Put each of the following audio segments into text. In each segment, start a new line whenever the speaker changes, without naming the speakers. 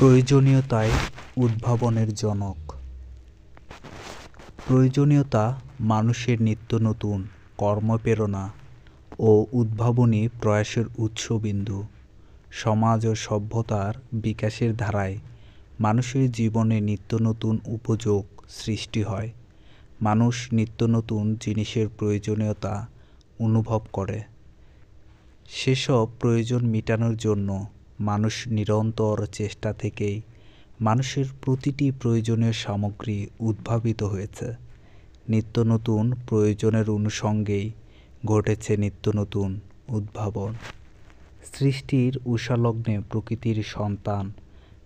প্রয়োজনীয়তাই উদ্ভাবনের জনক। প্রয়োজনীয়তা মানুষের নিত্যনতুন কর্মপ্রেরণা ও উদ্ভাবনী প্রয়াসের উৎসবিন্দু। সমাজ ও সভ্যতার বিকাশের ধারায় মানুষের জীবনে নিত্যনতুন উপযোগ সৃষ্টি হয়। মানুষ নিত্যনতুন জিনিসের প্রয়োজনীয়তা অনুভব করে। সেসব প্রয়োজন মেটানোর জন্য মানুষ নিরন্তর চেষ্টা থেকেই মানুষের প্রতিটি প্রয়োজনীয় সামগ্রী উদ্ভাবিত হয়েছে। নিত্যনতুন প্রয়োজনের অনুষঙ্গেই ঘটেছে নিত্যনতুন উদ্ভাবন। সৃষ্টির উষালগ্নে প্রকৃতির সন্তান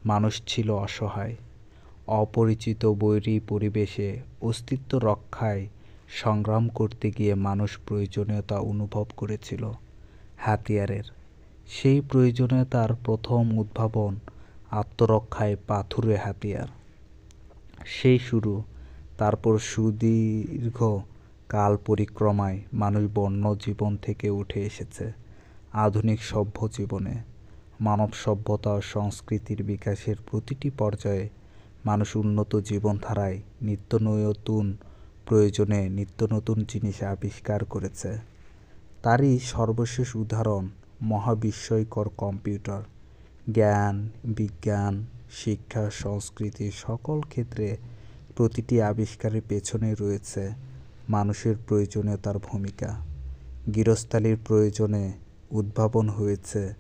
মানুষ ছিল অসহায়। অপরিচিত বৈরী পরিবেশে অস্তিত্ব রক্ষায় সংগ্রাম করতে গিয়ে মানুষ প্রয়োজনীয়তা অনুভব করেছিল হাতিয়ারের। সেই প্রয়োজনীয়তার প্রথম উদ্ভাবন আত্মরক্ষায় পাথুরে হাতিয়ার। সেই শুরু, তারপর সুদীর্ঘ কাল পরিক্রমায় মানুষ বন্য জীবন থেকে উঠে এসেছে আধুনিক সভ্য জীবনে। মানব সভ্যতা ও সংস্কৃতির বিকাশের প্রতিটি পর্যায়ে মানুষ উন্নত জীবনধারায় নিত্যনতুন প্রয়োজনে নিত্যনতুন জিনিস আবিষ্কার করেছে। তারই সর্বশেষ উদাহরণ মহাবিস্ময়কর কম্পিউটার। জ্ঞান, বিজ্ঞান, শিক্ষা, সংস্কৃতি সকল ক্ষেত্রে প্রতিটি আবিষ্কারের পেছনে রয়েছে মানুষের প্রয়োজনীয়তার ভূমিকা। গৃহস্থালির প্রয়োজনে উদ্ভাবন হয়েছে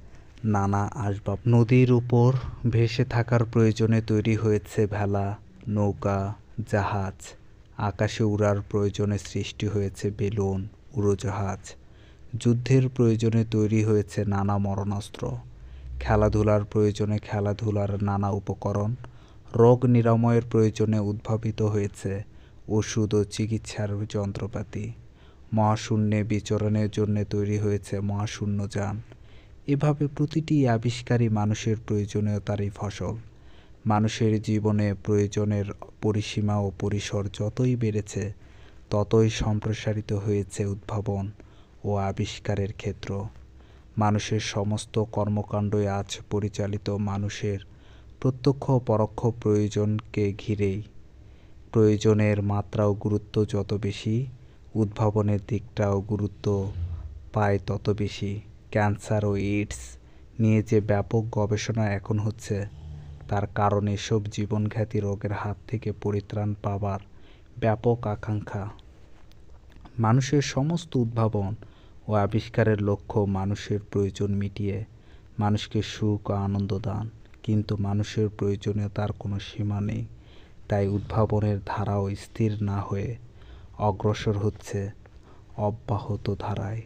নানা আসবাব। নদীর উপর ভেসে থাকার প্রয়োজনে তৈরি হয়েছে ভেলা, নৌকা, জাহাজ। আকাশে উড়ার প্রয়োজনে সৃষ্টি হয়েছে বেলুন, উড়োজাহাজ। যুদ্ধের প্রয়োজনে তৈরি হয়েছে নানা মারণাস্ত্র। খেলাধুলার প্রয়োজনে খেলাধুলার নানা উপকরণ। রোগ নিরাময়ের প্রয়োজনে উদ্ভাবিত হয়েছে ওষুধ ও চিকিৎসার যন্ত্রপাতি। মহাশূন্যে বিচরণের জন্য তৈরি হয়েছে মহাশূন্যযান। এভাবে প্রতিটি আবিষ্কারই মানুষের প্রয়োজনীয়তারই ফসল। মানুষের জীবনে প্রয়োজনের পরিসীমা ও পরিসর যতই বেড়েছে ততই সম্প্রসারিত হয়েছে উদ্ভাবন ও আবিষ্কারের ক্ষেত্র। মানুষের সমস্ত কর্মকাণ্ডই আজ পরিচালিত মানুষের প্রত্যক্ষ ও পরোক্ষ প্রয়োজনকে ঘিরেই। প্রয়োজনের মাত্রা ও গুরুত্ব যত বেশি, উদ্ভাবনের দিকটাও গুরুত্ব পায় তত বেশি। ক্যান্সার ও এইডস নিয়ে যে ব্যাপক গবেষণা এখন হচ্ছে, তার কারণ এসব জীবনঘাতী রোগের হাত থেকে পরিত্রাণ পাবার ব্যাপক আকাঙ্ক্ষা। মানুষের সমস্ত উদ্ভাবন ও আবিষ্কারের লক্ষ্য মানুষের প্রয়োজন মিটিয়ে মানুষকে সুখ ও আনন্দ দান। কিন্তু মানুষের প্রয়োজনীয়তার কোনো সীমা নেই। তাই উদ্ভাবনের ধারাও স্থির না হয়ে অগ্রসর হচ্ছে অব্যাহত ধারায়।